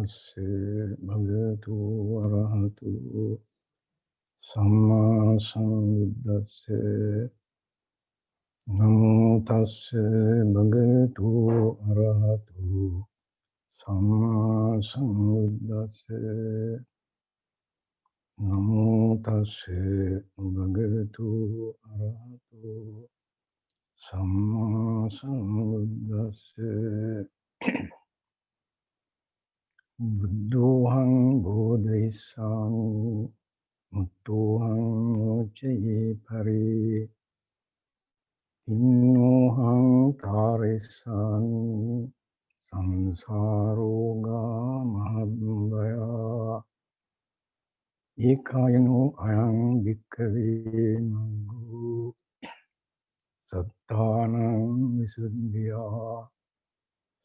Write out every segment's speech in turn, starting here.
tassa bhagavato arahato samma sambuddhassa. Namo tassa bhagavato arahato samma sambuddhassa. Namo tassa bhagavato arahato samma sambuddhassa. Buddhoham bodhisami muttoham mochaye pare innoham taresami samsaroga mahabhaya ekayano ayam bhikkave maggo sattanam visuddhya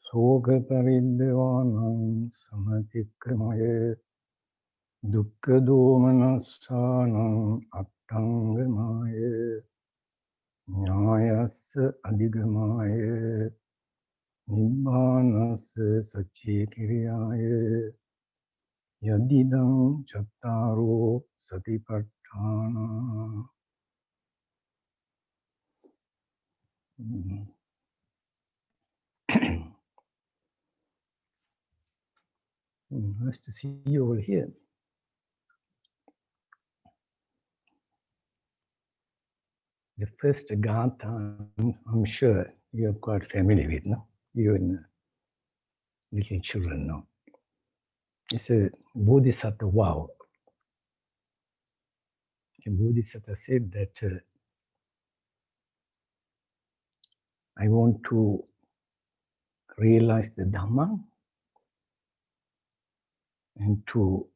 soga pariddevanam samatikkramaye dukkha domanassanam attangamaye nyayassa adhigamaye nibbanassa sacchikiriyaye yadidam chattaro satipatthana. Nice to see you all here. The first Gatha, I'm sure you're quite familiar with, no? You and little children know. It's a Bodhisattva vow. The Bodhisattva said that I want to realize the Dhamma and to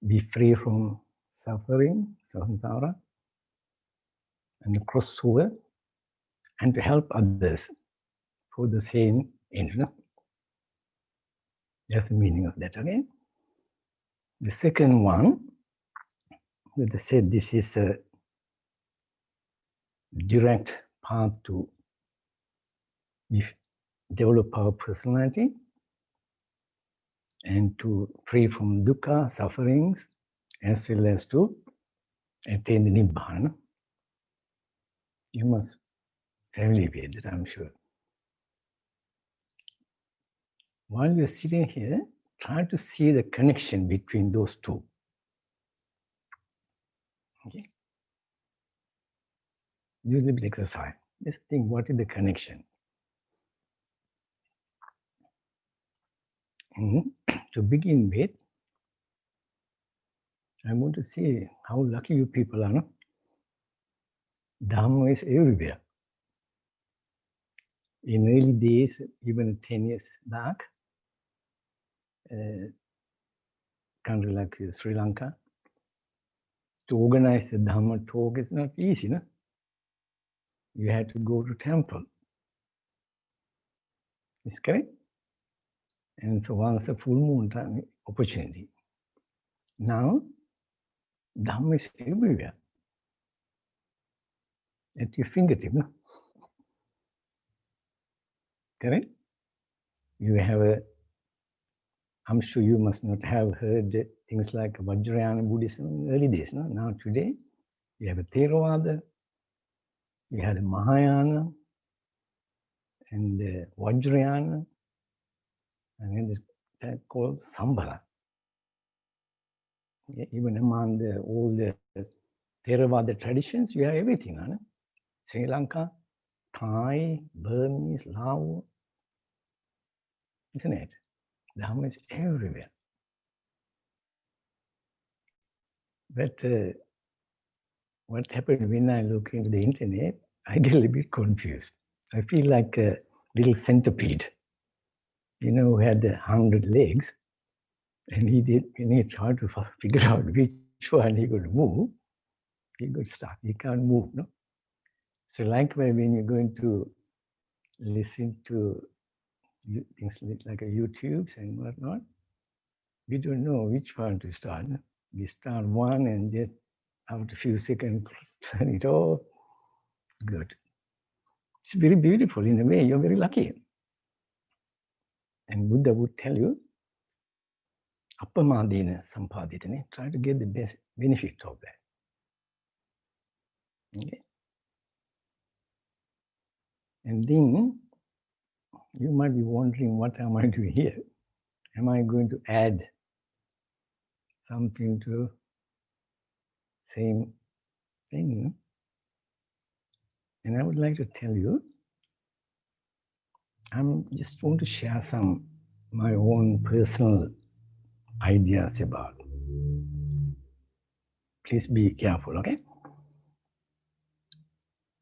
be free from suffering, samsara, and cross over, and to help others for the same end. No? That's the meaning of that again. The second one, they said this is a direct path to develop our personality and to free from dukkha, sufferings, as well as to attain the Nibbana. You must be familiar with it, I'm sure. While we are sitting here, try to see the connection between those two. Okay? Do a little bit exercise. Just think, what is the connection? To begin with, I want to see how lucky you people are. No? Dhamma is everywhere. In early days, even 10 years back, country like Sri Lanka, to organize the Dhamma talk is not easy. No? You had to go to temple. Is correct? And so once a full moon time opportunity. Now, Dhamma is everywhere. At your fingertip, no? Correct? You have I'm sure you must not have heard things like Vajrayana Buddhism in early days, no? Now today, you have a Theravada, you have a Mahayana, and Vajrayana, and then it's called Sambhala. Yeah, even among all the Theravada traditions, you have everything. No? Sri Lanka, Thai, Burmese, Lao, isn't it? Dhamma is everywhere. But what happened when I look into the internet, I get a little bit confused. I feel like a little centipede, who had 100 legs, and when he tried to figure out which one he could move, he got stuck. He can't move, no? So likewise, when you're going to listen to things like YouTubes and whatnot, we don't know which one to start. No? We start one and just after a few seconds, turn it off. Good. It's very beautiful in a way. You're very lucky. And Buddha would tell you, appamadena sampaditane, try to get the best benefit of that. Okay? And then you might be wondering, what am I doing here? Am I going to add something to same thing? And I would like to tell you, I'm just going to share some my own personal ideas about. Please be careful, okay?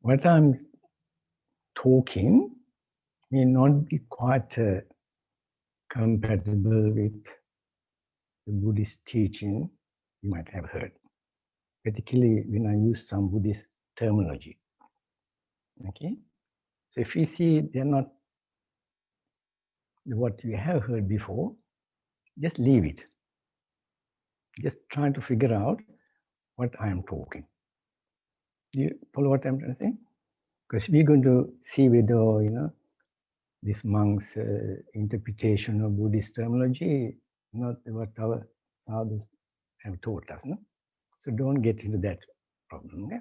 What I'm talking may not be quite compatible with the Buddhist teaching you might have heard, particularly when I use some Buddhist terminology. Okay? So if you see they're not what you have heard before, just leave it. Just trying to figure out what I am talking. Do you follow what I'm trying to say? Because we're going to see whether, this monk's interpretation of Buddhist terminology, not what our fathers have taught us. No? So don't get into that problem. Okay?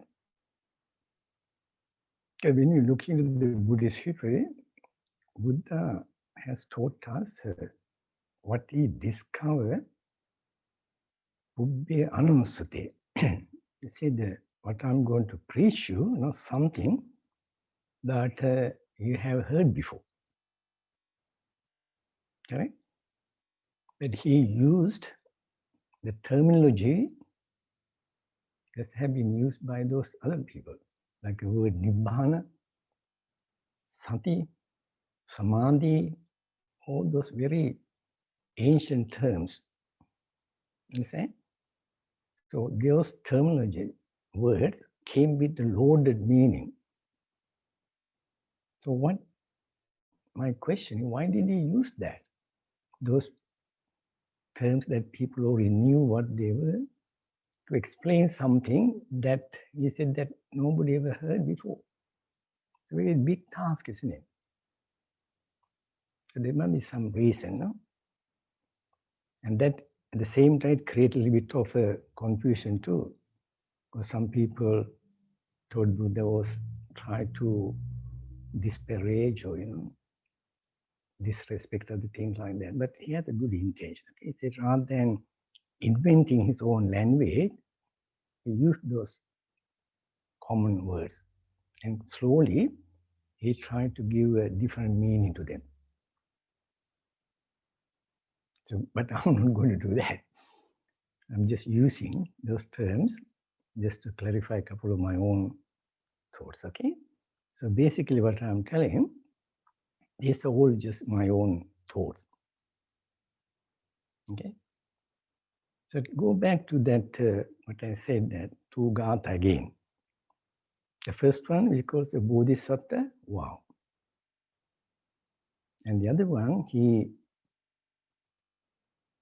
Because when you look into the Buddhist history, Buddha has taught us what he discovered, Buddha Anusate. You see, what I'm going to preach you, something that you have heard before. Correct? But he used the terminology that have been used by those other people, like the word Nibbana, Sati, Samadhi, all those very ancient terms. Understand? So those terminology words came with the loaded meaning. So my question is, why did he use that? Those terms that people already knew what they were, to explain something that he said that nobody ever heard before. It's a very big task, isn't it? So there must be some reason, no? And that at the same time create a little bit of a confusion too. Because some people thought Buddha was trying to disparage or disrespect other things like that. But he had a good intention. He said rather than inventing his own language, he used those common words. And slowly he tried to give a different meaning to them. So, but I'm not going to do that. I'm just using those terms just to clarify a couple of my own thoughts, okay? So basically what I'm telling him, these are all just my own thoughts, okay? So go back to that, what I said, that two gatha again. The first one we call the Bodhisattva, wow. And the other one,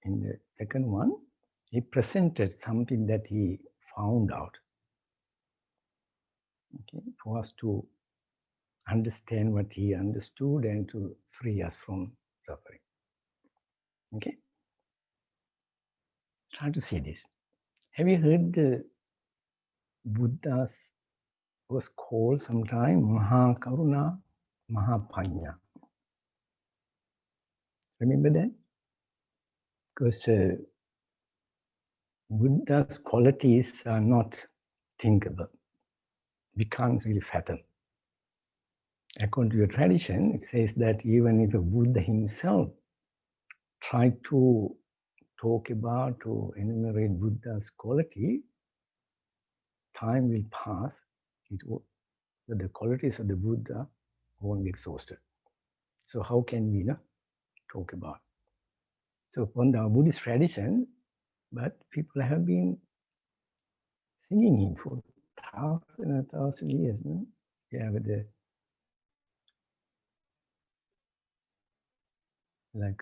in the second one, he presented something that he found out, okay, for us to understand what he understood and to free us from suffering. Okay? Try to see this. Have you heard the Buddha's was called sometime Maha Karuna, Maha Panya? Remember that? Because Buddha's qualities are not thinkable. We can't really fathom. According to your tradition, it says that even if a Buddha himself tried to talk about or enumerate Buddha's quality, time will pass, but the qualities of the Buddha won't be exhausted. So how can we talk about? So from the Buddhist tradition, but people have been singing him for thousands and thousands of years. No? Yeah, with the like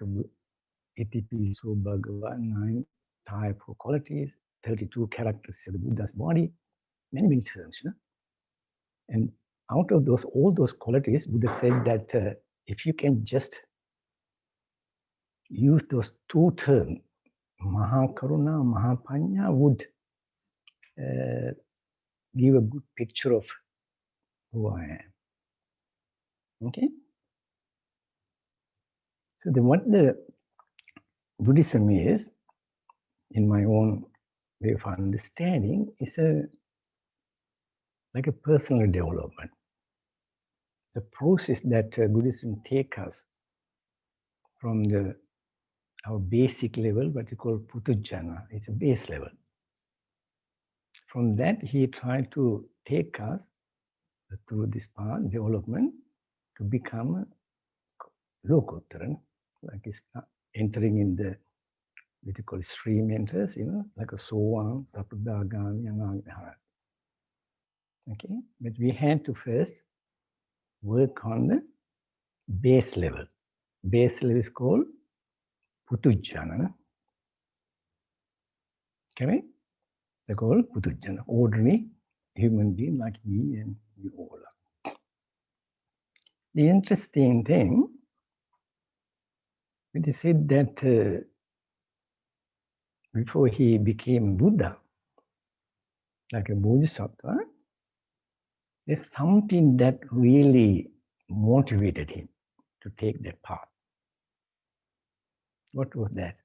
Itipiso Bhagavan, 9 type of qualities, 32 characters of the Buddha's body, many terms. And out of all those qualities, Buddha said that if you can just use those two terms, Mahakaruna, Mahapanya, would give a good picture of who I am. Okay? So what the Buddhism is, in my own way of understanding, is like a personal development. The process that Buddhism takes us from our basic level, what you call Putujjana, it's a base level. From that, he tried to take us through this path, development, to become a Lokottara, like it's entering in the, what you call stream enters, like a Sovan, Sapradagami, and Arhat. Okay, but we had to first work on the base level. Base level is called Putujjana. Correct? They call Putujjana, ordinary human being like me and you all are. The interesting thing, they said that before he became Buddha, like a Bodhisattva, there's something that really motivated him to take that path. What was that?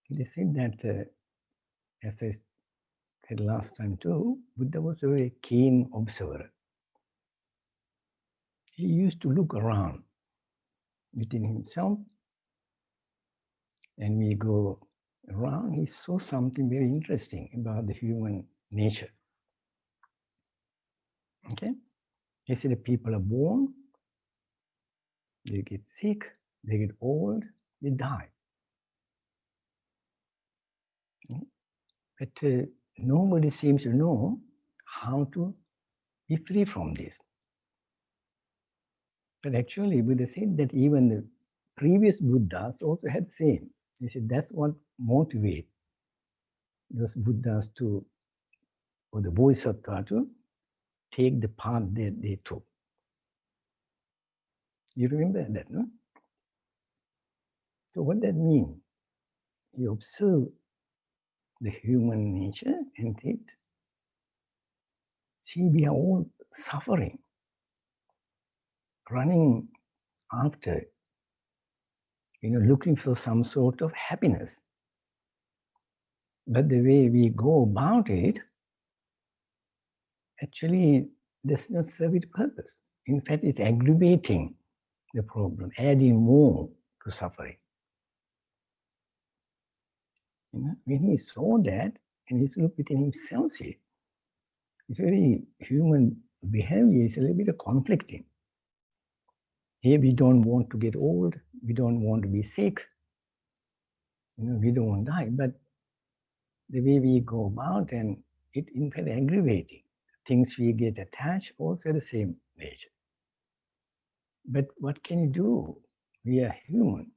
They said that, as I said last time too, Buddha was a very keen observer. He used to look around within himself, and we go around, he saw something very interesting about the human nature. Okay? He said that people are born, they get sick, they get old, they die. Okay? But nobody seems to know how to be free from this. But actually, Buddha said that even the previous Buddhas also had the same. He said that's what motivates those Buddhas to, or the Bodhisattva to take the path that they took. You remember that, no? So what that means? You observe the human nature and it, see, we are all suffering, running after, looking for some sort of happiness. But the way we go about it, actually does not serve its purpose. In fact, it's aggravating the problem, adding more to suffering. When he saw that, and he looked within himself, see, it's very human behavior is a little bit conflicting. Here we don't want to get old, we don't want to be sick, we don't want to die, but the way we go about, and it in fact aggravating. Things we get attached also the same nature. But what can you do? We are human.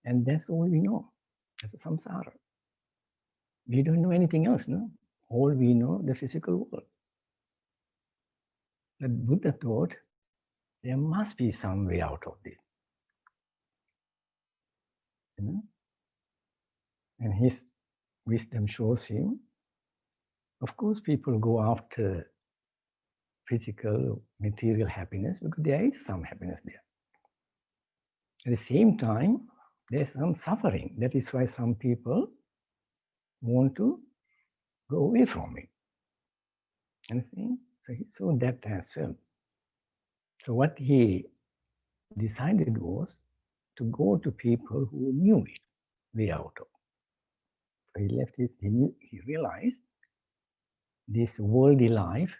And that's all we know. That's a samsara. We don't know anything else, no? All we know, the physical world. But Buddha thought there must be some way out of this. And his wisdom shows him, of course, people go after physical, material happiness because there is some happiness there. At the same time, there's some suffering. That is why some people want to go away from it. Understand? So he saw that as well. So what he decided was to go to people who knew it, way out of. So he left he realized this worldly life,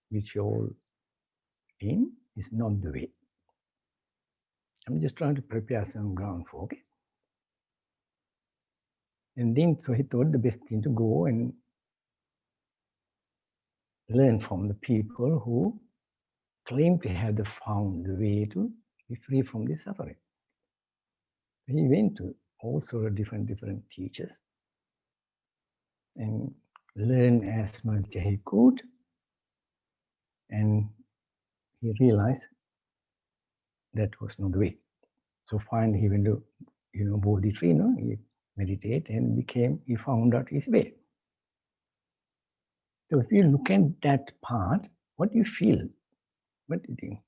which you're all in, is not the way. I'm just trying to prepare some ground for, okay? And then, so he thought the best thing to go and learn from the people who claim to have found the way to be free from this suffering. He went to all sorts of different teachers and learned as much as he could. And he realized that was not the way. So finally he went to, Bodhi tree, he meditated and he found out his way. So if you look at that part, what do you feel? What do you think?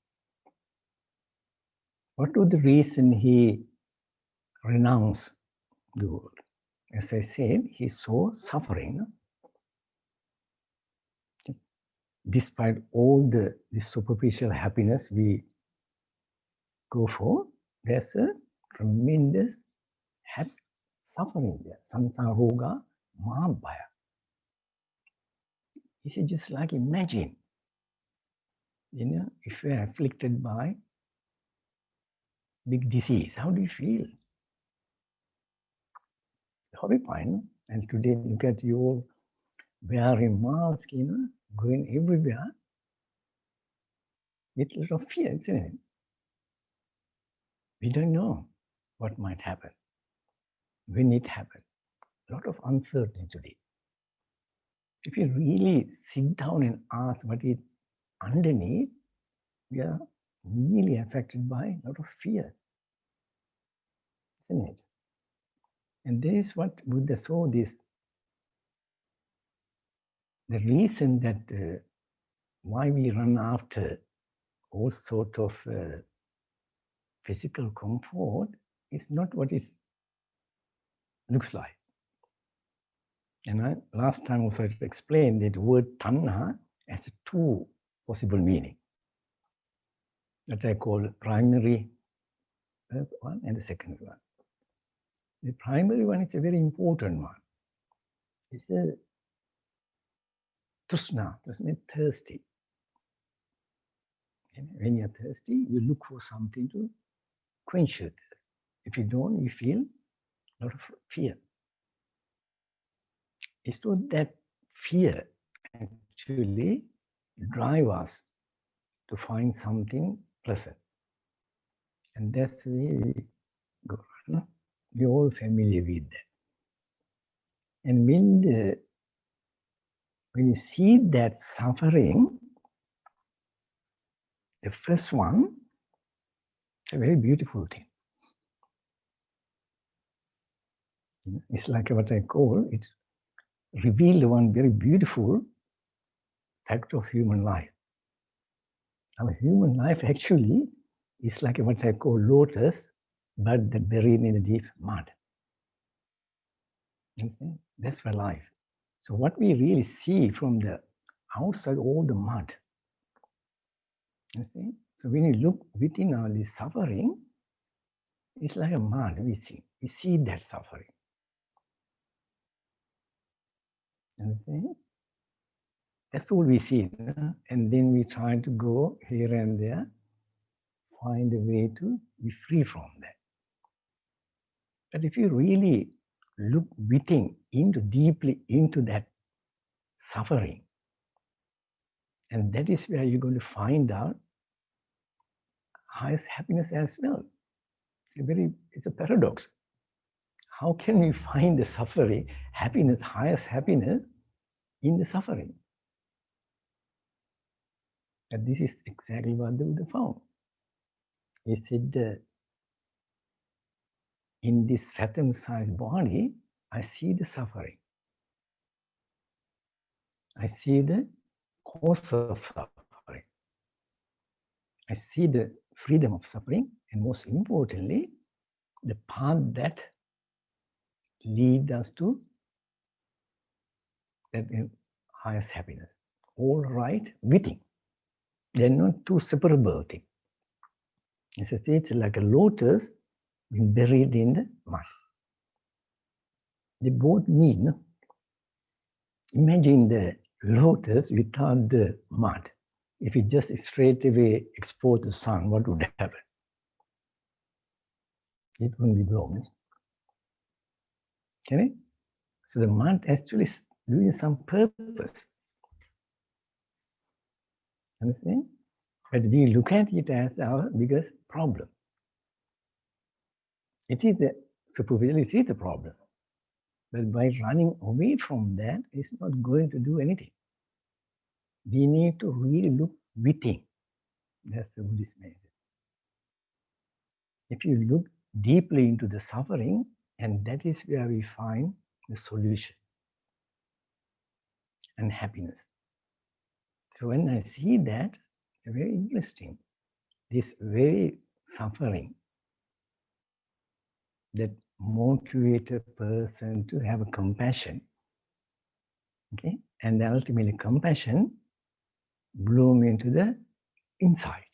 What was the reason he renounced the world? As I said, he saw suffering. Despite all the superficial happiness we go for, there's a tremendous suffering there. Samsaroga Mahabhaya. He said, just like imagine, if you are afflicted by big disease, how do you feel? Horrifying. And today, look at you all wearing masks, going everywhere with a lot of fear, isn't it? We don't know what might happen, when it happens. A lot of uncertainty today. If you really sit down and ask what is underneath, we are really affected by a lot of fear, isn't it? And this is what Buddha saw this. The reason that why we run after all sort of physical comfort is not what it looks like. And last time also I explained that the word tanha has two possible meanings that I call primary one and the secondary one. The primary one is a very important one. It's a trishna, that means thirsty. And when you're thirsty, you look for something to quench your thirst. If you don't, you feel a lot of fear. It's not that fear actually drive us to find something pleasant. And that's the way we go. No? We're all familiar with that. And when you see that suffering, the first one, it's a very beautiful thing. It's like what I call, it revealed one very beautiful fact of human life. Our human life actually is like what I call lotus, but buried in the deep mud. That's my life. So what we really see from the outside, all the mud. You see? So when you look within all this suffering, it's like a mud. We see that suffering. You see? That's all we see. No? And then we try to go here and there, find a way to be free from that. But if you really look deeply into that suffering, and that is where you're going to find out highest happiness as well. It's a paradox. How can we find the suffering, happiness, highest happiness in the suffering? And this is exactly what the Buddha found. He said, in this fathom-sized body, I see the suffering. I see the cause of suffering. I see the freedom of suffering, and most importantly, the path that leads us to that highest happiness. All right within. They're not two separable things. It's like a lotus buried in the mud. They both need. No? Imagine the lotus without the mud. If it just straight away exposed to the sun, what would happen? It wouldn't be blown. Okay? So the mud actually is doing some purpose. Understand? But we look at it as our biggest problem. It is the superficial, it is the problem. But by running away from that, it's not going to do anything. We need to really look within. That's the Buddhist message. if you look deeply into the suffering, and that is where we find the solution and happiness. So when I see that, it's very interesting. This very suffering that motivate a person to have a compassion, okay, and ultimately compassion bloom into the insight.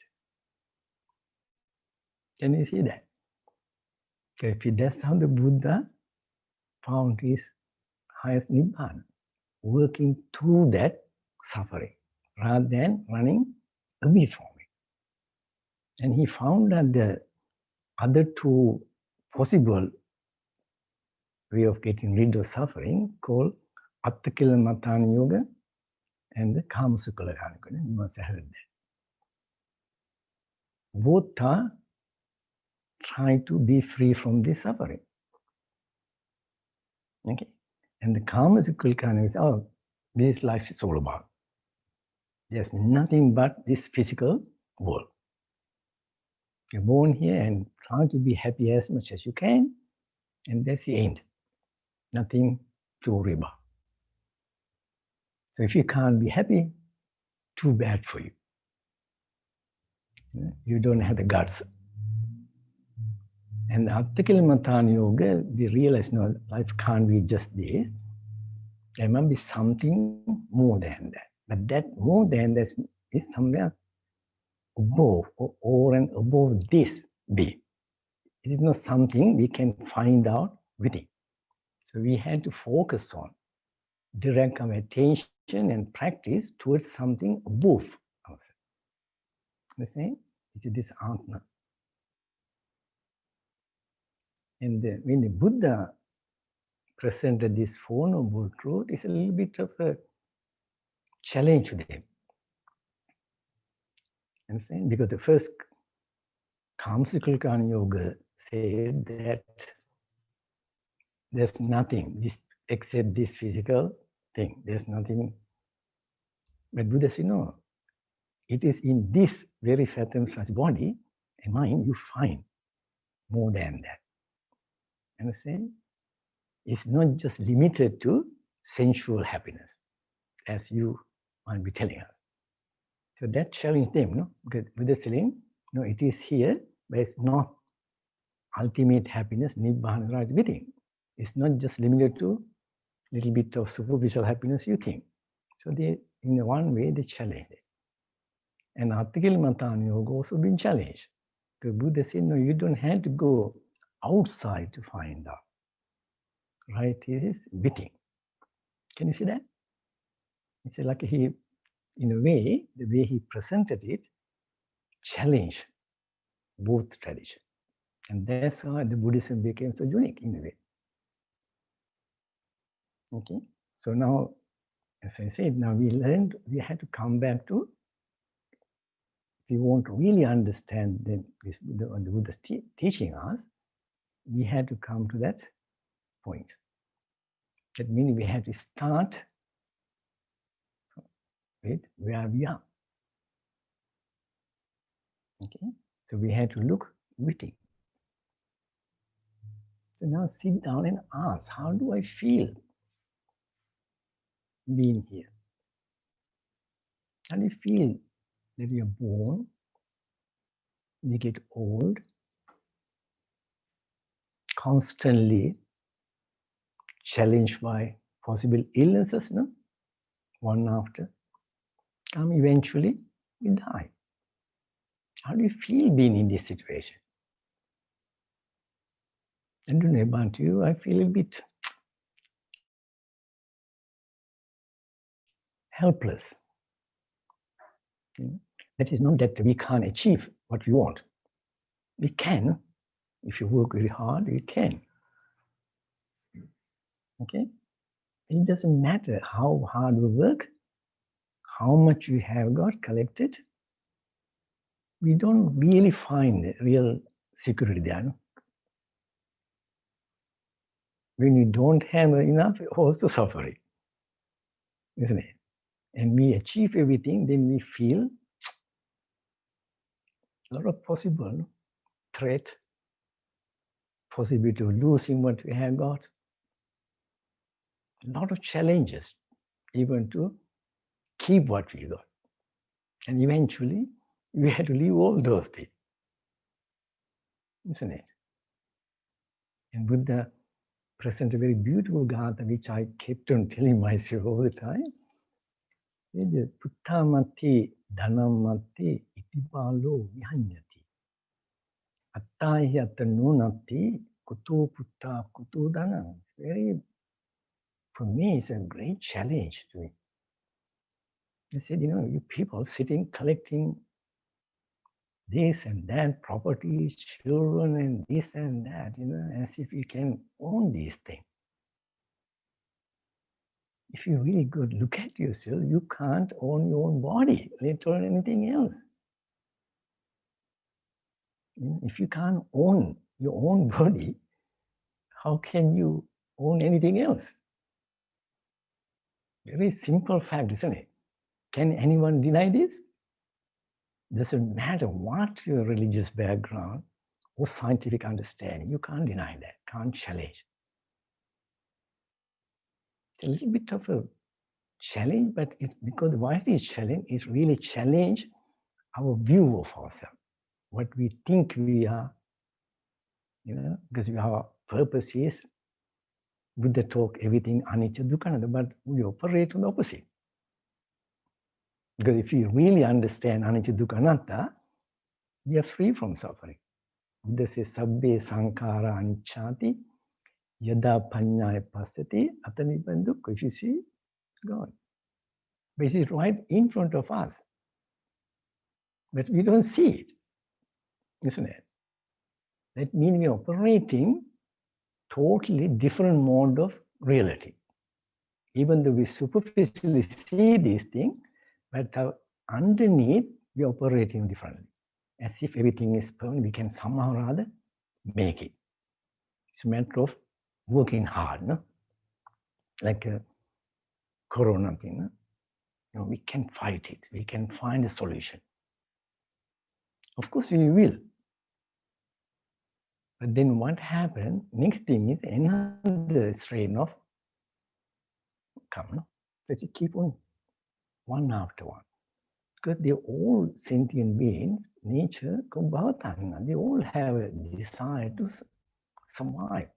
Can you see that? Okay, that's how the Buddha found his highest nibbana, working through that suffering rather than running away from it. And he found that the other two possible way of getting rid of suffering called Attakila Matana Yoga and the Kamasukala Yoga. You must have heard that. Both are trying to be free from this suffering. Okay? And the Kamasukala Yoga is, oh, this life is all about. There's nothing but this physical world. You're born here and try to be happy as much as you can, and that's the end. Nothing to worry about. So if you can't be happy, too bad for you. You don't have the guts. And Attakila Matana Yoga, they realize, no, life can't be just this. There must be something more than that. But that more than that is somewhere above or and above this be. It is not something we can find out within. So we had to focus on, direct our attention and practice towards something above ourselves. Understand? It is this Atma. And when the Buddha presented this Four Noble Truths, it's a little bit of a challenge to them. Understand? Because the first Kamsikalkana Yoga said that there's nothing except this physical thing. There's nothing. But Buddha said, no, it is in this very fathom-sized body and mind you find more than that. Understand? It's not just limited to sensual happiness, as you might be telling us. So that challenged them, no? Because Buddha saying, no, it is here, but it's not ultimate happiness, nibbana right within. It's not just limited to a little bit of superficial happiness you think. So they, in one way, they challenged it. And Attakila Matana Yoga also been challenged. Because Buddha said, no, you don't have to go outside to find out. Right? It is within. Can you see that? It's like he, in a way, the way he presented it, challenged both traditions. And that's why the Buddhism became so unique in a way. Okay? So now, as I said, now we learned, we had to come back to, if we want to really understand the Buddha's teaching us, we had to come to that point. That means we have to start with where we are. Okay? So we had to look within. So now sit down and ask, how do I feel being here? How do you feel that you're born, you get old, constantly challenged by possible illnesses, no? One after, eventually you die. How do you feel being in this situation? I don't know about you, I feel a bit helpless. That is not that we can't achieve what we want. We can. If you work really hard, you can. Okay? It doesn't matter how hard we work, how much we have got collected. We don't really find real security there. No? When you don't have enough, you're also suffering. Isn't it? And we achieve everything, then we feel a lot of possible threat possibility of losing what we have got. A lot of challenges, even to keep what we got. And eventually, we had to leave all those things, isn't it? And Buddha present a very beautiful gatha, which I kept on telling myself all the time. Puttamati dhanamati itipalo vihanyati. Attahi attanunati kutu putta kutu dhana. Very, for me, it's a great challenge to me. They said, you people sitting collecting this and that, properties, children, and this and that, as if you can own these things. If you really go look at yourself, you can't own your own body, let alone anything else. If you can't own your own body, how can you own anything else? Very simple fact, isn't it? Can anyone deny this? Doesn't matter what your religious background or scientific understanding, you can't deny that, can't challenge. It's a little bit of a challenge, but it's because why it is challenge is really challenge our view of ourselves, what we think we are, because our purpose is Buddha talk everything anicca dukkha anatta, but we operate on the opposite. Because if you really understand anicca dukkha anatta, we are free from suffering. Buddha says, sabbe sankhara anicchati yada panyaya passati atanibbana dukkha. If you see God, but it is right in front of us, but we don't see it, isn't it? That means we are operating totally different mode of reality. Even though we superficially see these things, but underneath we are operating differently. As if everything is permanent, we can somehow or other make it. It's a matter of working hard, no? Like a corona thing, no? We can fight it. We can find a solution. Of course, we will. But then what happened? Next thing is another strain of come, no? But you keep on one after one. Because they're all sentient beings, nature, they all have a desire to survive,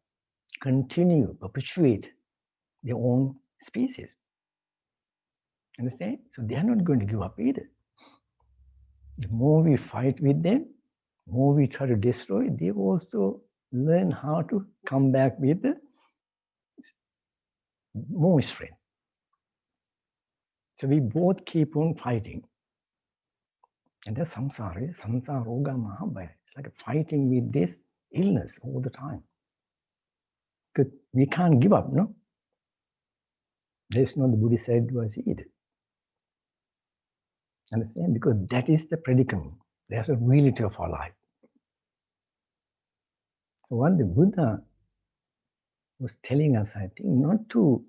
continue, perpetuate their own species. Understand? So they are not going to give up either. The more we fight with them, the more we try to destroy, they also learn how to come back with more strength. So we both keep on fighting. And that's samsara, roga mahabhaya. It's like fighting with this illness all the time. Because we can't give up, no? There's no the Buddhist advice either. Understand? Because that is the predicament. That's the reality of our life. So what the Buddha was telling us, I think, not to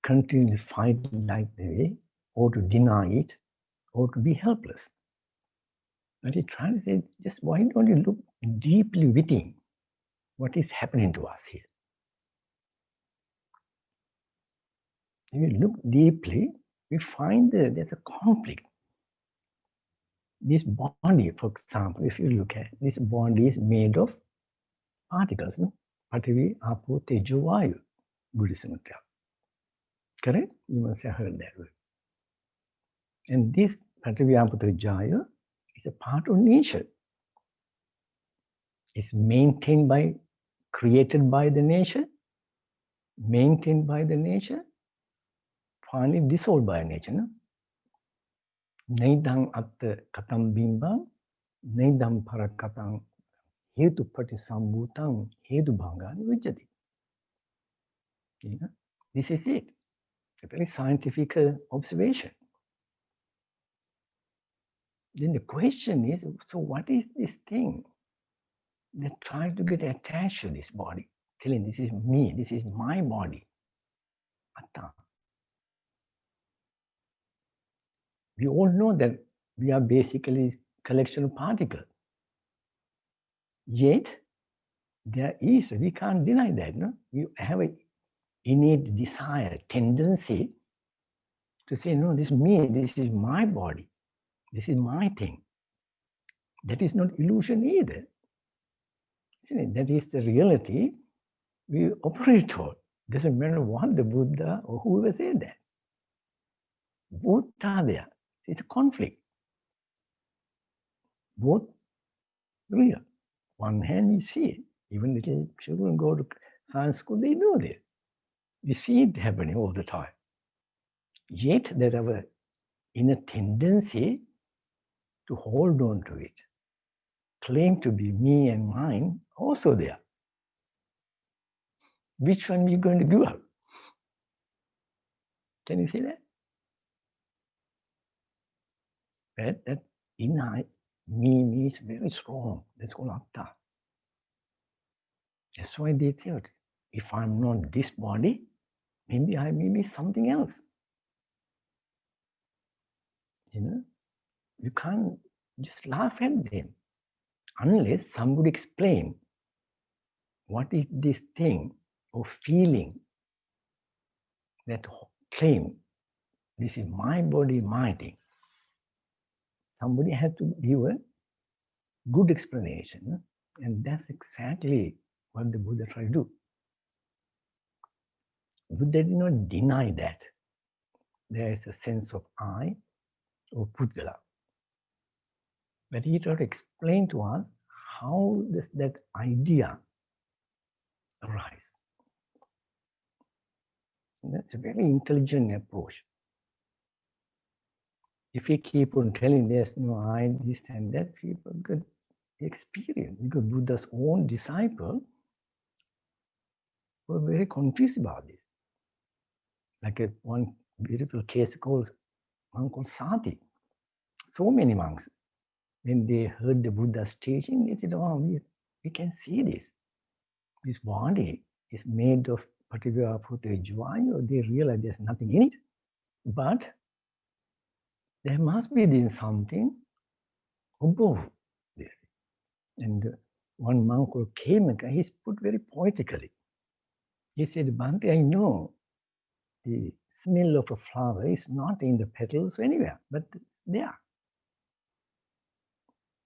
continue to fight like the way, or to deny it, or to be helpless. But he's trying to say, just why don't you look deeply within what is happening to us here? If you look deeply, we find that there's a conflict. This body, for example, if you look at this body is made of particles, no? Patavi, Apo, Tejo, Vayu, Buddhism. Correct? You must have heard that word. And this Patavi, Apo, Tejo, Vayu is a part of nature. It's maintained by, created by the nature, maintained by the nature, finally dissolved by nature. No? Naidang atta katam bimbang, naidam parakatang hetu patisambhutang hetu bhangani vijjati. This is it. It's a very scientific observation. Then the question is, so what is this thing that tries to get attached to this body? Telling this is me, this is my body. Atta. We all know that we are basically a collection of particles. Yet, there is, we can't deny that, no? You have an innate desire, tendency to say, no, this is me, this is my body, this is my thing. That is not illusion either. Isn't it? That is the reality we operate on. Doesn't matter what the Buddha or whoever said that. Both are there. It's a conflict. Both real. One hand we see it. Even little children go to science school, they know this. We see it happening all the time. Yet there are a inner tendency to hold on to it, claim to be me and mine, also there. Which one are you going to give up? Can you see that? That inner me is very strong. That's called atta. That's why they thought, if I'm not this body, maybe I may be something else. You know, you can't just laugh at them unless somebody explain what is this thing or feeling that claim this is my body, my thing. Somebody had to give a good explanation, and that's exactly what the Buddha tried to do. Buddha did not deny that there is a sense of I or Pudgala. But he tried to explain to us how does that idea arise. And that's a very intelligent approach. If we keep on telling there's no I, this and that, people could experience, because Buddha's own disciples were very confused about this. Like one beautiful case called monk called Sati. So many monks, when they heard the Buddha's teaching, they said, oh, we can see this. This body is made of particular jvayu. They realize there's nothing in it. But there must be something above this. And one monk called Kemaka, he's put very poetically. He said, Bhante, I know the smell of a flower is not in the petals anywhere, but it's there.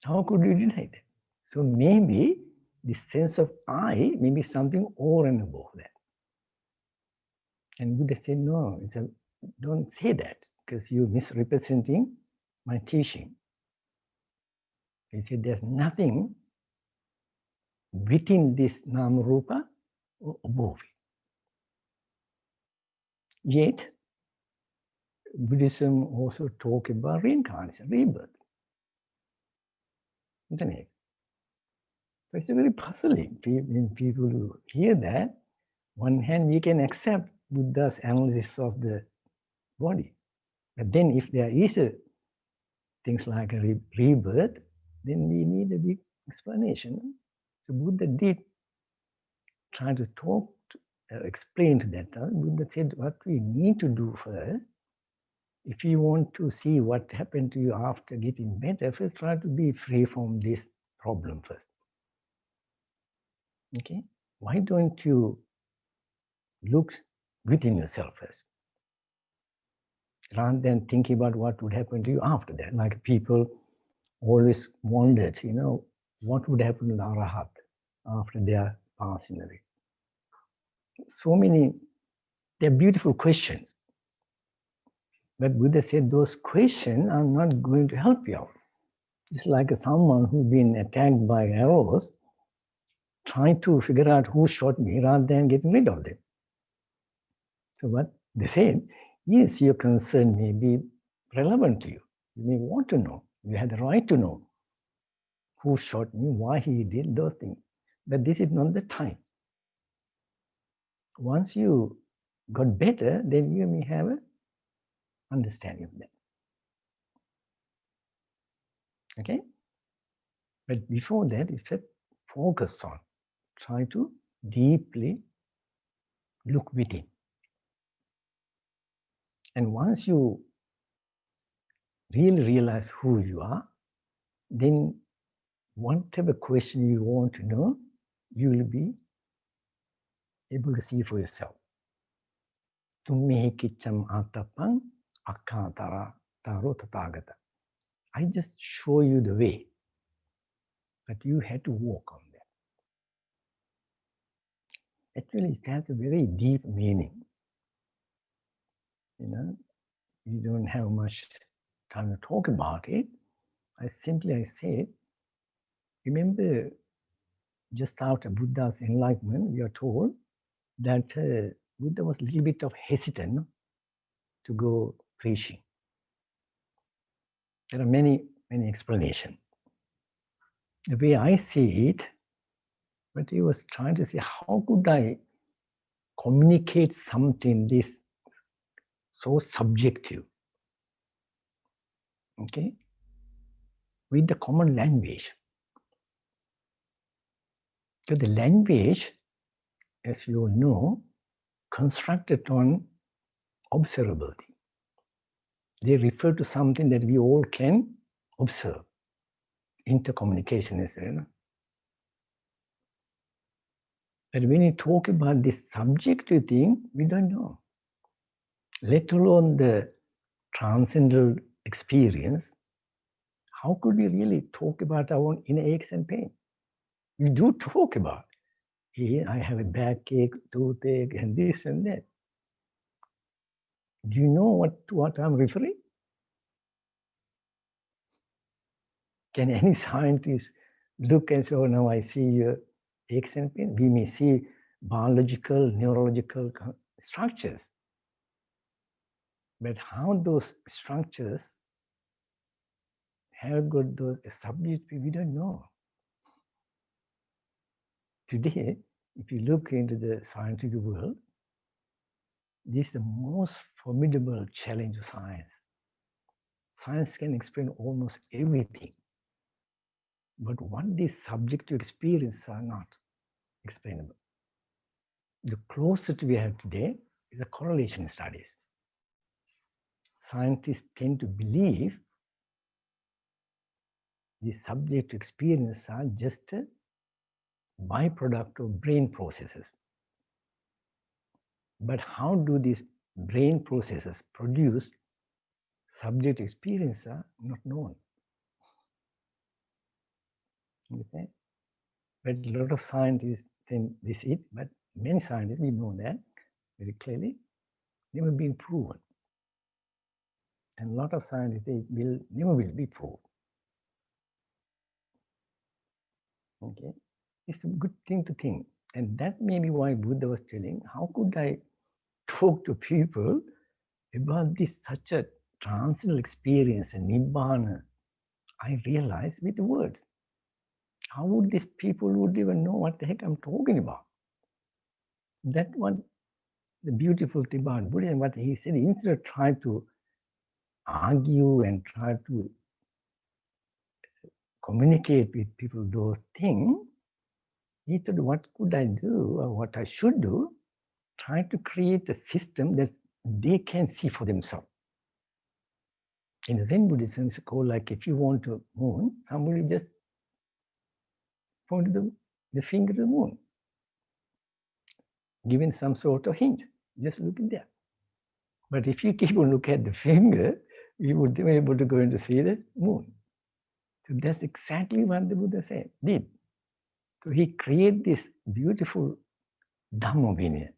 How could you deny that? So maybe the sense of I may be something over and above that. And Buddha said, no, don't say that, because you're misrepresenting my teaching. He said, there's nothing within this Nama Rupa or above it. Yet, Buddhism also talks about reincarnation, rebirth. Isn't it? So it's very puzzling when people who hear that. One hand, we can accept Buddha's analysis of the body. But then if there is things like a rebirth, then we need a big explanation. So Buddha did try to explain to that. Buddha said, what we need to do first, if you want to see what happened to you after getting better, first try to be free from this problem first. Okay? Why don't you look within yourself first, rather than thinking about what would happen to you after that? Like people always wondered, what would happen to the Arahat after their passing away. So many, they're beautiful questions. But Buddha said those questions are not going to help you out. It's like someone who's been attacked by arrows, trying to figure out who shot me rather than getting rid of them. So what they said, yes, your concern may be relevant to you. You may want to know. You have the right to know who shot me, why he did those things. But this is not the time. Once you got better, then you may have an understanding of that. Okay? But before that, it's a focus on. Try to deeply look within. And once you really realize who you are, then whatever question you want to know, you will be able to see for yourself. Tummehi kicham atapang akantara taro tatagata. I just show you the way, but you had to walk on that. Actually, it has a very deep meaning. You know, you don't have much time to talk about it. I said, remember, just after Buddha's enlightenment, we are told that Buddha was a little bit of hesitant to go preaching. There are many explanations. The way I see it, but he was trying to say, how could I communicate something this so subjective, okay, with the common language? So the language, as you all know, constructed on observability. They refer to something that we all can observe. Intercommunication is there. But when you talk about this subjective thing, we don't know. Let alone the transcendental experience, how could we really talk about our own inner aches and pain? We do talk about, hey, I have a backache, toothache, and this and that. Do you know what I'm referring? Can any scientist look and say, oh, now I see your aches and pain? We may see biological, neurological structures. But how those structures have got those subjects, we don't know. Today, if you look into the scientific world, this is the most formidable challenge of science. Science can explain almost everything. But what these subjective experiences are not explainable. The closest we have today is the correlation studies. Scientists tend to believe these subjective experiences are just a byproduct of brain processes. But how do these brain processes produce subject experience are not known. Understand? But a lot of scientists think this is, but many scientists, we know that very clearly, never been proven. And a lot of scientists, they will never will be proved. Okay? It's a good thing to think. And that may be why Buddha was telling, how could I talk to people about this such a transcendental experience and Nibbana? I realized with words. How would these people would even know what the heck I'm talking about? That one, the beautiful thing about Buddha and what he said, instead of trying to argue and try to communicate with people those things, he said, what could I do or what I should do? Try to create a system that they can see for themselves. In Zen Buddhism, it's called like if you want to moon, somebody just point the finger to the moon, giving some sort of hint. Just look at that. But if you keep on looking at the finger, you would be able to go in to see the moon. So that's exactly what the Buddha said, did. So he created this beautiful Dhamma vinaya.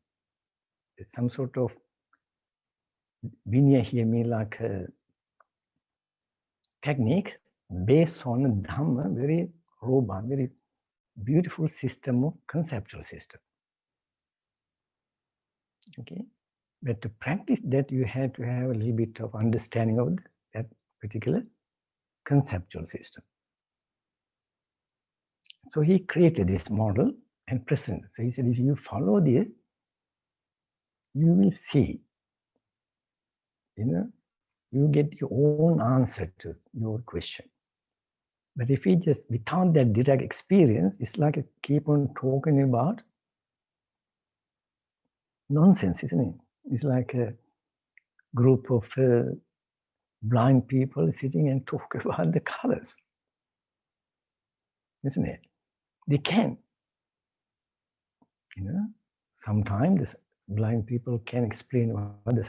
It's some sort of vinaya here means like a technique based on Dhamma, very robust, very beautiful system of conceptual system. Okay, but to practice that, you have to have a little bit of understanding of that particular conceptual system. So he created this model and presented. So he said, if you follow this, you will see, you get your own answer to your question. But if we just, without that direct experience, it's like a keep on talking about nonsense, isn't it? It's like a group of blind people sitting and talk about the colors. isn't it? They can. Sometimes blind people can explain what the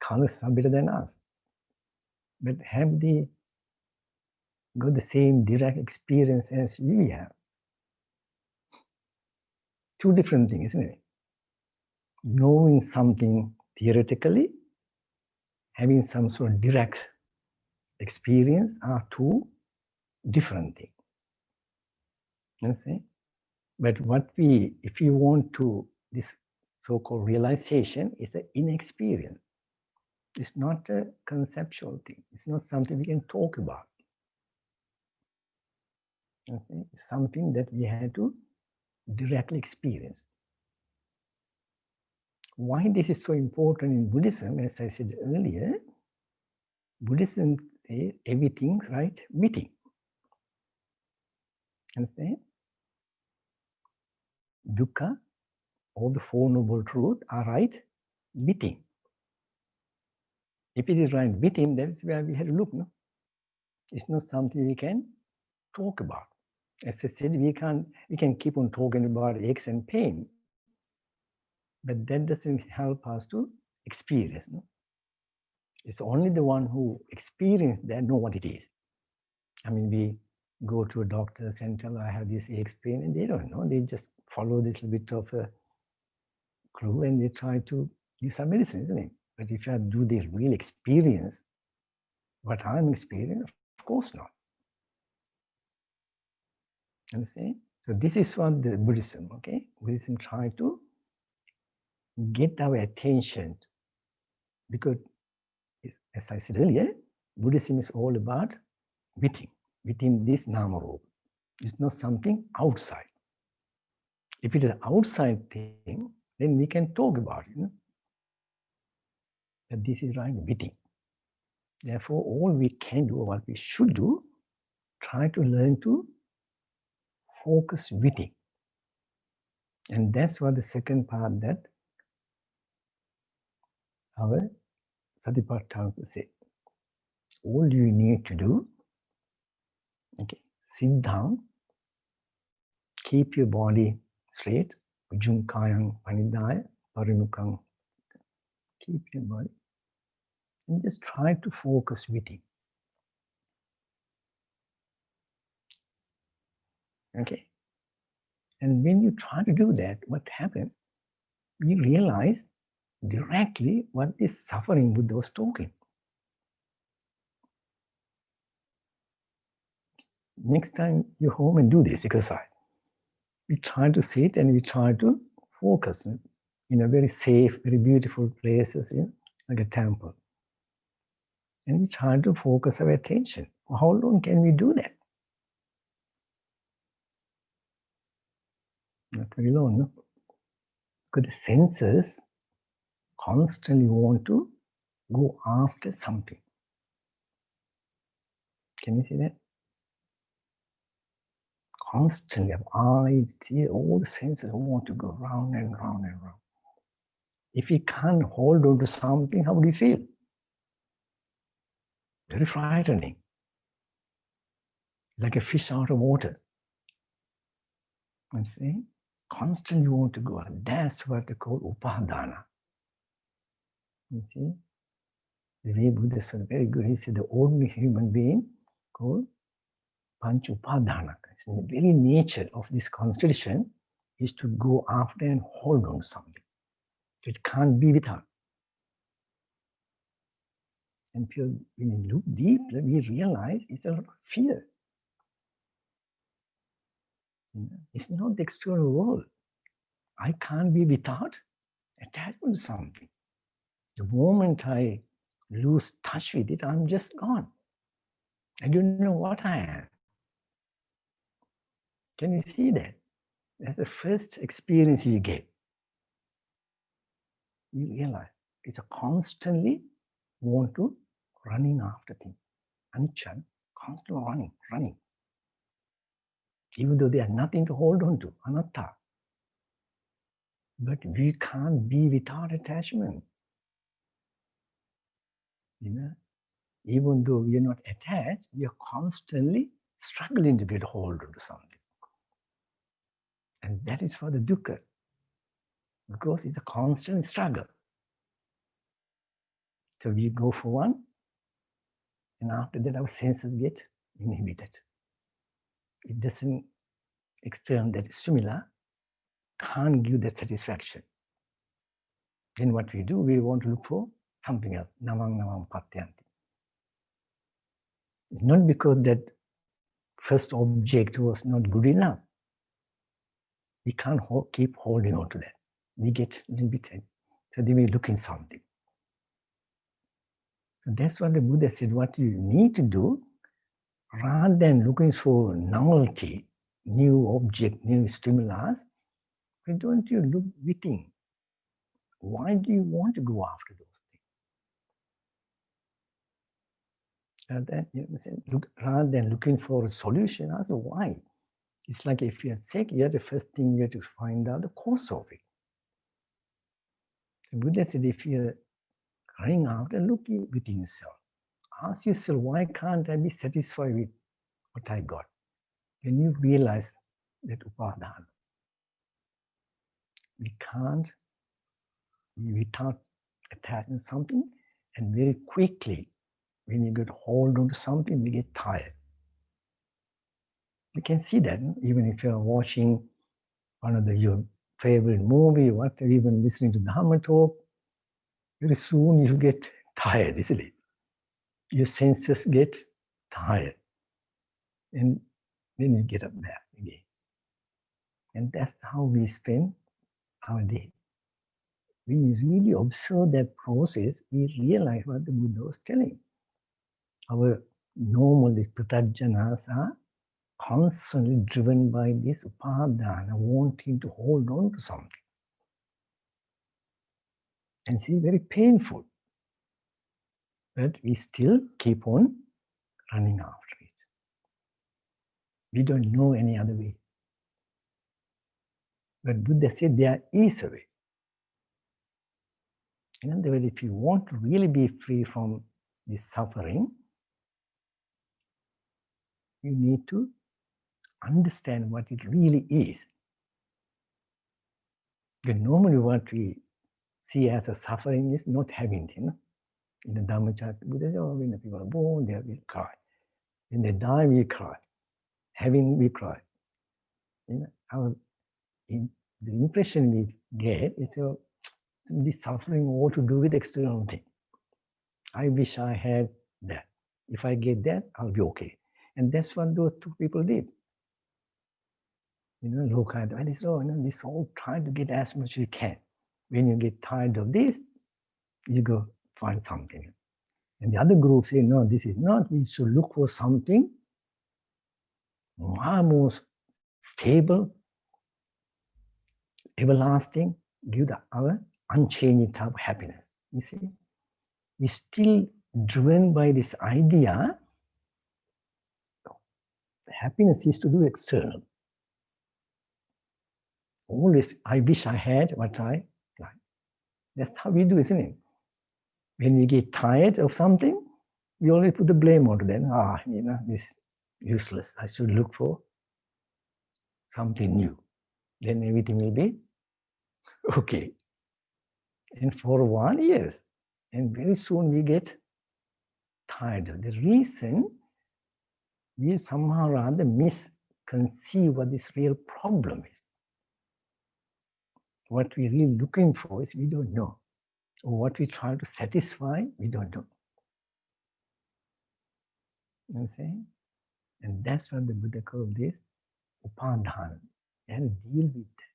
colors are better than us. But have they got the same direct experience as we have? Two different things, isn't it? Knowing something theoretically, having some sort of direct experience are two different things. Understand? But if you want to, this so-called realization is an inexperience. It's not a conceptual thing. It's not something we can talk about. Okay? It's something that we have to directly experience. Why this is so important in Buddhism, as I said earlier, Buddhism says everything right within. Understand? Dukkha, all the Four Noble Truths are right within. If it is right within, that's where we have to look. No? It's not something we can talk about. As I said, we can keep on talking about aches and pain, but that doesn't help us to experience. No? It's only the one who experienced that know what it is. I mean, we go to a doctor and tell, I have this aches, pain, and they don't know. They just follow this little bit of a clue and they try to use some medicine, isn't it? But if you do the real experience, what I'm experiencing, of course not. Understand? So this is what the Buddhism, okay? Buddhism try to get our attention because, as I said earlier, Buddhism is all about within this Nama Rupa. It's not something outside. If it is an outside thing, then we can talk about it. But this is right within. Therefore, all we can do, what we should do, try to learn to focus within. And that's what the second part that our Satipatthana said. All you need to do, okay, sit down, keep your body straight, ujjung kayang panidaya, parimukang, keep your body, and just try to focus within. Okay? And when you try to do that, what happens? You realize directly what is suffering Buddha was talking. Next time you're home and do this exercise, we try to sit and we try to focus in a very safe, very beautiful places, like a temple. And we try to focus our attention. How long can we do that? Not very long, no? Because the senses constantly want to go after something. Can you see that? Constantly, eyes, ears, all the senses want to go round and round and round. If we can't hold on to something, how do you feel? Very frightening. Like a fish out of water. You see? Constantly want to go. That's what they call upadana. You see? The way Buddha said very good. He said the ordinary human being called panch upadana. The very nature of this constitution is to go after and hold on to something. It can't be without. And when you look deeply, we realize it's a lot of fear. It's not the external world. I can't be without attachment to something. The moment I lose touch with it, I'm just gone. I don't know what I am. Can you see that? That's the first experience you get. You realize it's a constantly want to running after things. Anicca, constantly running. Even though there's nothing to hold on to, anatta. But we can't be without attachment. Even though we are not attached, we are constantly struggling to get hold of something. And that is for the dukkha, because it's a constant struggle. So we go for one, and after that our senses get inhibited. It doesn't, external that stimuli can't give that satisfaction. Then what we do, we want to look for something else. Namang patyanti. It's not because that first object was not good enough. We can't keep holding on to that. We get limited. So then we look in something. So that's what the Buddha said, what you need to do, rather than looking for novelty, new object, new stimulus, why don't you look within? Why do you want to go after those things? Rather than looking for a solution, also why? It's like if you're sick, you're the first thing you have to find out the cause of it. The Buddha said, if you're running after, look within yourself. Ask yourself, why can't I be satisfied with what I got? When you realize that upadana, we can't be without attaching something, and very quickly, when you get hold on to something, we get tired. You can see that even if you're watching one of your favorite movie, or even listening to Dhamma talk, very soon you get tired, isn't it? Your senses get tired. And then you get up back again. And that's how we spend our day. When we really observe that process, we realize what the Buddha was telling. Our normal pratajjanas are constantly driven by this upadana, wanting to hold on to something. And it's very painful. But we still keep on running after it. We don't know any other way. But Buddha said there is a way. In other words, if you want to really be free from this suffering, you need to understand what it really is. Because normally what we see as a suffering is not having it. In the Dhamma chart, Buddha said, when the people are born, they will cry. When they die, we cry. Having, we cry. The impression we get is this suffering all to do with external thing. I wish I had that. If I get that, I'll be okay. And that's what those two people did. Loka and this all trying to get as much as you can. When you get tired of this, you go find something. And the other group say, no, this is not. We should look for something far more stable, everlasting, give our unchanging type of happiness. You see? We're still driven by this idea. Happiness is to do external. Always, I wish I had what I like. That's how we do, isn't it? When we get tired of something, we always put the blame on them. This useless. I should look for something new. Then everything will be okay. And for a while, yes. And very soon we get tired. The reason we somehow rather misconceive what this real problem is. What we're really looking for is we don't know. Or what we try to satisfy, we don't know. You know what I'm saying? And that's what the Buddha called this upadana. And deal with that.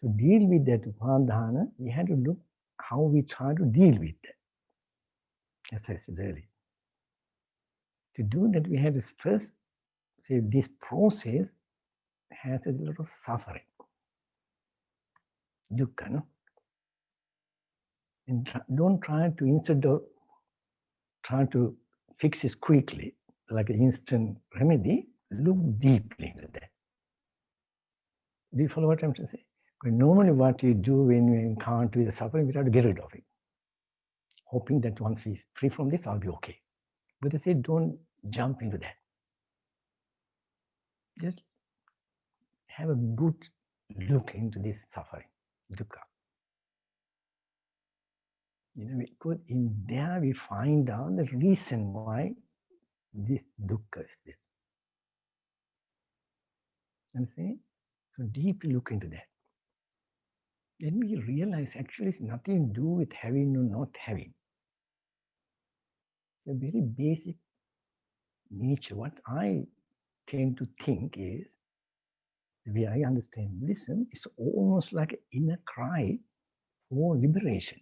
To deal with that upadana, we had to look how we try to deal with that. As I said earlier. To do that, we had to first say this process has a lot of suffering. Dukkha, no? And don't try to, instead of trying to fix this quickly, like an instant remedy, look deeply into that. Do you follow what I'm trying to say? Because normally what you do when you encounter the suffering, we try to get rid of it. Hoping that once we're free from this, I'll be okay. But they say don't jump into that. Just have a good look into this suffering, dukkha. Because in there we find out the reason why this dukkha is there. Understand? So deeply look into that. Then we realize actually it's nothing to do with having or not having. The very basic nature, what I tend to think is, the way I understand Buddhism, is almost like an inner cry for liberation.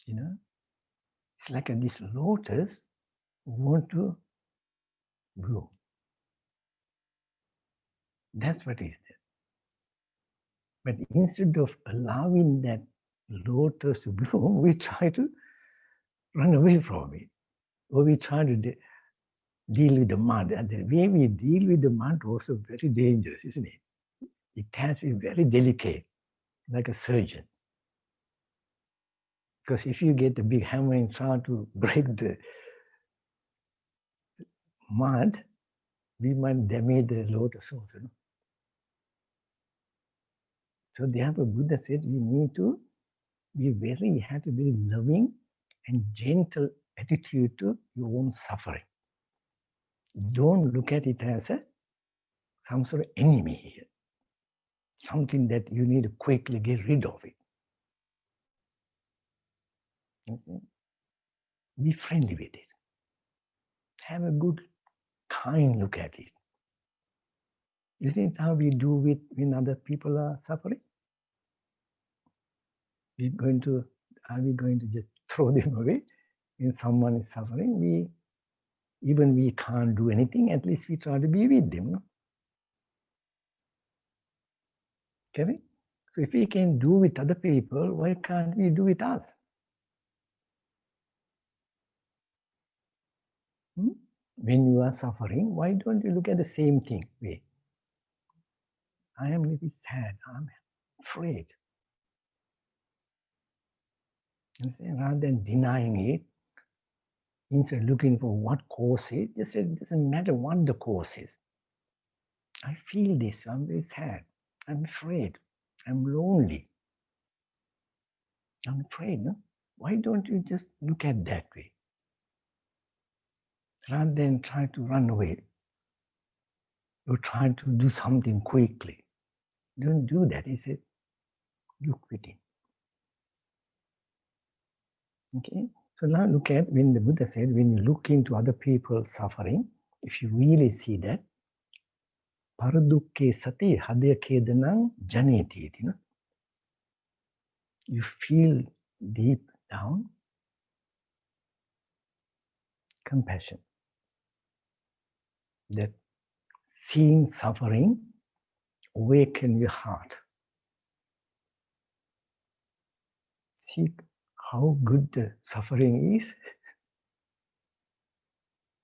It's like this lotus want to bloom. That's what is there. But instead of allowing that lotus to bloom, we try to run away from it. Or we try to deal with the mud. And the way we deal with the mud also very dangerous, isn't it? It has to be very delicate, like a surgeon. Because if you get a big hammer and try to break the mud, we might damage the lotus also. No? So therefore Buddha said we need to have to be loving and gentle attitude to your own suffering. Don't look at it as some sort of enemy here. Something that you need to quickly get rid of it. Okay? Be friendly with it. Have a good, kind look at it. Isn't it how we do with when other people are suffering? Are we going to just throw them away? When someone is suffering, we can't do anything, at least we try to be with them. No? Okay? So if we can do with other people, why can't we do with us? When you are suffering, why don't you look at the same thing? Wait, I am a little sad, I'm afraid. Rather than denying it, instead of looking for what cause it, just it doesn't matter what the cause is. I feel this, I'm very sad, I'm afraid, I'm lonely. I'm afraid, no? Why don't you just look at that way? Rather than try to run away, or try to do something quickly. Don't do that. He said, look within. Okay? So now look at when the Buddha said, when you look into other people's suffering, if you really see that, paradukke sati hadya kedanang janeti. You feel deep down compassion. That seeing suffering awaken your heart. See how good the suffering is.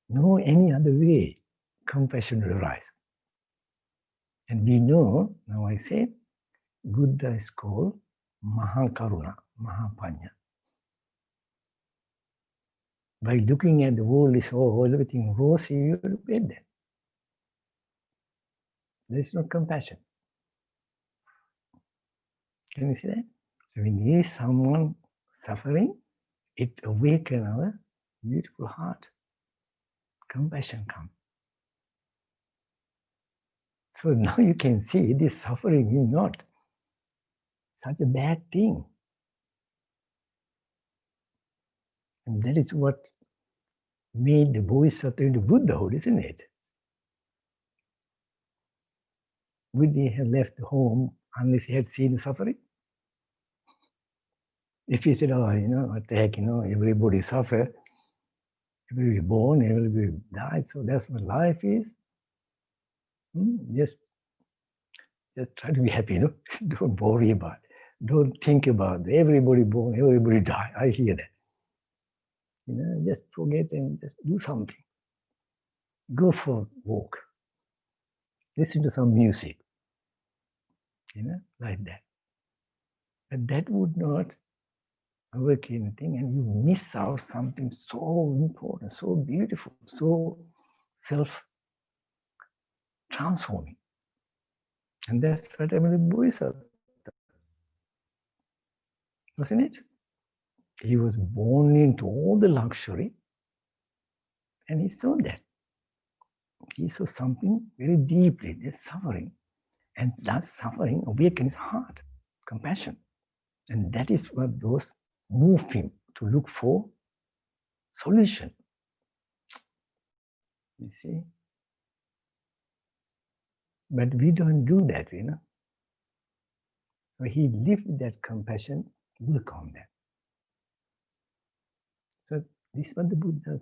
No any other way compassion will arise. And we know, now I say, Buddha is called Mahakaruna, Mahapanya. By looking at the world is all everything rosy, you look at that. There is no compassion. Can you see that? So when you see someone suffering, it awakens our beautiful heart. Compassion comes. So now you can see this suffering is not such a bad thing. And that is what made the Bodhisattva into Buddhahood, isn't it? Would he have left home unless he had seen suffering? If he said, oh, what the heck, everybody suffer, everybody born, everybody died, so that's what life is. Just try to be happy, Don't worry about it. Don't think about it. Everybody born, everybody die. I hear that. Just forget and just do something. Go for a walk. Listen to some music. Like that. But that would not awaken anything, and you miss out something so important, so beautiful, so self-transforming. And that's what I mean, the Buddha, wasn't it? He was born into all the luxury, and he saw that. He saw something very deeply, there's suffering. And that suffering awakens heart, compassion. And that is what those moved him to look for solution. You see? But we don't do that, you know. So he lived with that compassion, work on that. So this was the Buddha's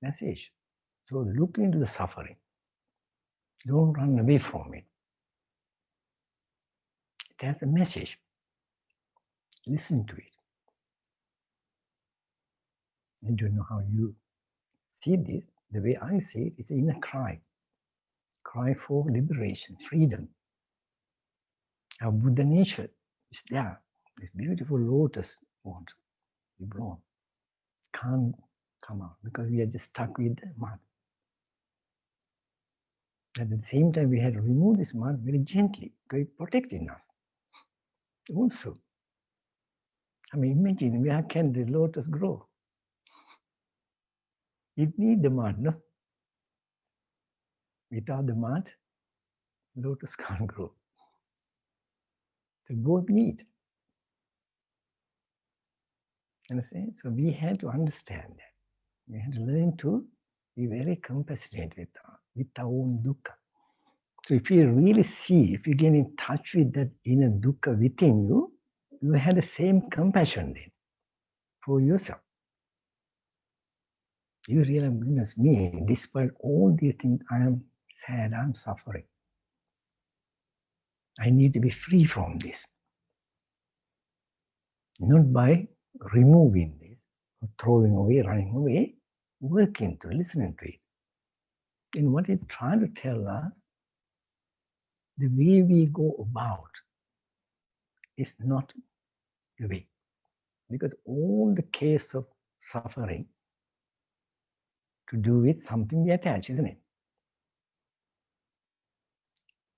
message. So look into the suffering. Don't run away from it. It has a message. Listen to it. I don't know how you see this. The way I see it is an inner cry. Cry for liberation, freedom. Our Buddha nature is there. This beautiful lotus wants to be blown. Can't come out because we are just stuck with the mud. At the same time, we had to remove this mud very gently because it's protecting us. Also, I mean, imagine where can the lotus grow? It needs the mud, no? Without the mud, lotus can't grow. So both need. Understand? So we had to understand that. We had to learn to be very compassionate with our own dukkha. So if you really see, if you get in touch with that inner dukkha within you, you have the same compassion then for yourself. You realize, goodness me, despite all these things, I am sad, I'm suffering. I need to be free from this. Not by removing this, or throwing away, running away, working to listening to it. And what it's trying to tell us, the way we go about is not the way. Because all the case of suffering to do with something we attach, isn't it?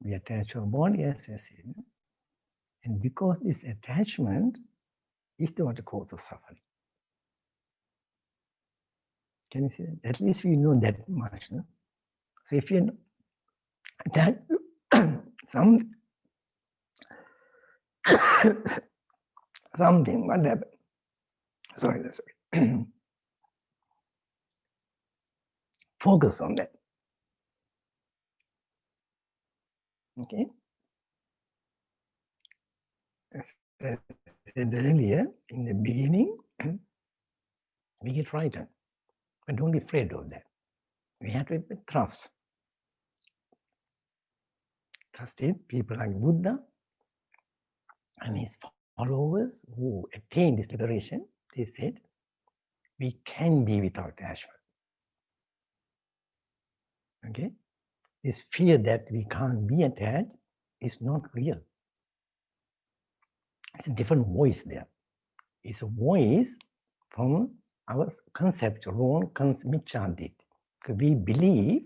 We attach our body as I said. And because this attachment is the cause of suffering. Can you see that? At least we know that much. No? So if you attach something, what happened? Sorry. Focus on that. Okay? As I said earlier, in the beginning, we get frightened. But don't be afraid of that. We have to trust. Trust in people like Buddha and his followers who attained this liberation. They said, we can be without attachment. Okay? This fear that we can't be attached is not real. It's a different voice there. It's a voice from our concept, wrong miccādit. Because we believe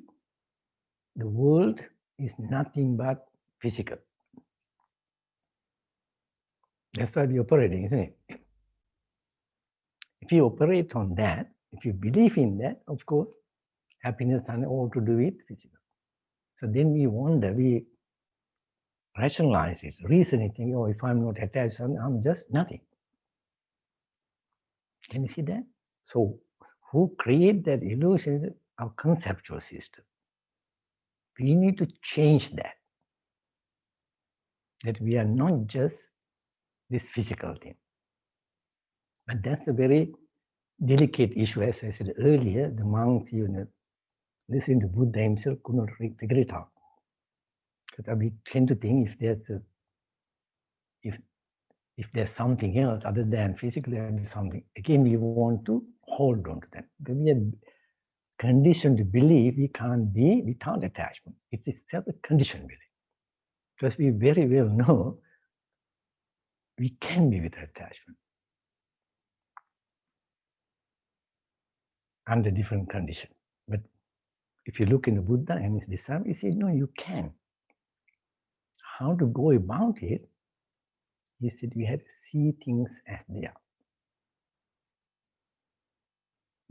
the world is nothing but physical. That's why we're operating, isn't it? If you operate on that, if you believe in that, of course, happiness and all to do with physical. So then we wonder, we rationalize it, reason it, think, oh, if I'm not attached, I'm just nothing. Can you see that? So who create that illusion is our conceptual system. We need to change that. That we are not just this physical thing. But that's a very delicate issue, as I said earlier. The monks, listening to Buddha himself, could not figure it out. Because we tend to think if there's something else other than physically and something, again we want to hold on to that. Because we are conditioned to believe we can't be without attachment. It's itself a conditioned belief. Because we very well know we can be without attachment under different conditions. But if you look in the Buddha and his disciples, he said, no, you can. How to go about it? He said, we have to see things as they are.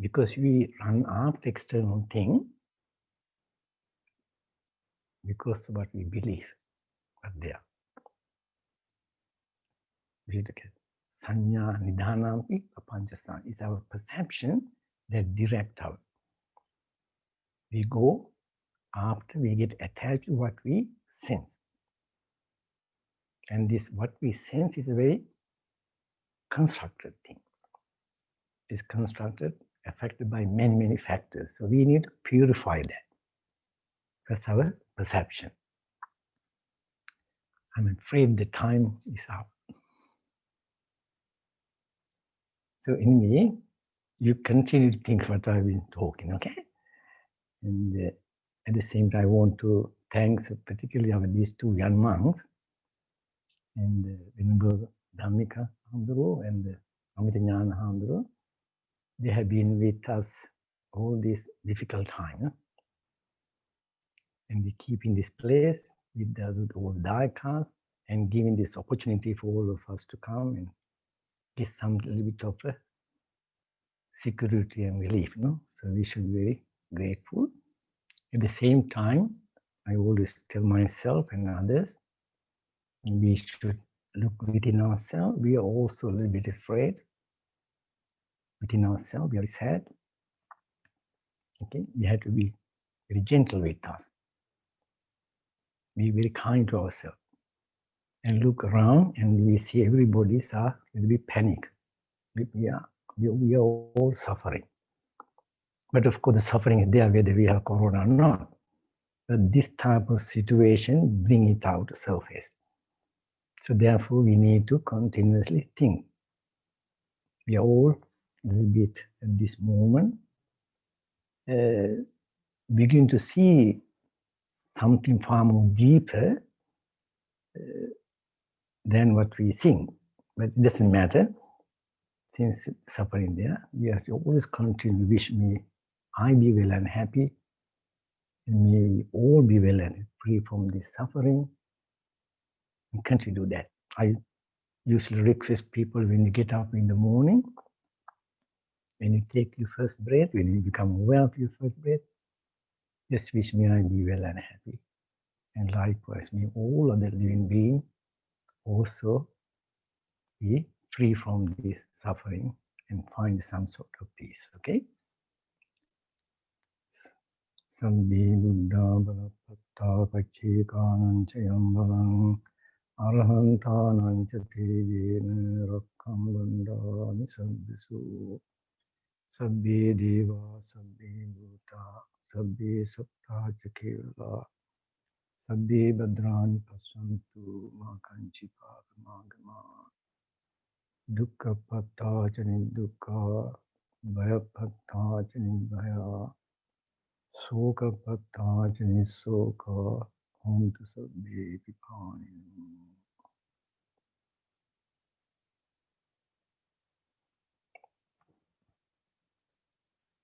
Because we run after external thing, because of what we believe, but they are. We look at Sanya Nidhanampi Papanchasana. It's our perception that directs us. We go after we get attached to what we sense. And this what we sense is a very constructed thing. It is constructed, affected by many, many factors. So we need to purify that. That's our perception. I'm afraid the time is up. So anyway, you continue to think what I've been talking, okay? And at the same time, I want to thank particularly these two young monks, and Venerable Dhammika Hamduro and Amitanyana Hamduro. They have been with us all this difficult time. And we keep in this place with all the dayakas and giving this opportunity for all of us to come and get some little bit of security and relief. So we should be very grateful. At the same time, I always tell myself and others, we should look within ourselves. We are also a little bit afraid within ourselves. We are sad. Okay, we have to be very gentle with us. Be very kind to ourselves. And look around and we see everybody's a little bit panic. We are all suffering. But of course, the suffering is there whether we have corona or not. But this type of situation bring it out to surface. So therefore, we need to continuously think. We are all a little bit at this moment begin to see something far more deeper than what we think. But it doesn't matter. Since suffering there, we have to always continue to wish me, I be well and happy, and may we all be well and free from this suffering, and continue to do that. I usually request people when you get up in the morning, when you take your first breath, when you become aware of your first breath, just wish me I be well and happy. And likewise, may all other living beings also be free from this suffering and find some sort of peace, okay? Sabbi Buddha Bhagavata Pachikanam Chayam Bhavam Arhantanam Chatevena Rakkam Bandhani Sabbisu Sabbi Deva Sabbi Bhuta Sabbi Satta Chakela Sabbi Badrani Pasantu Makanchi Pakamagama Dukkha Patta Chani Dukkha Bhaya Patta Chani Bhaya Soka Patta Chani Soka Om Tu Sabbi Pipani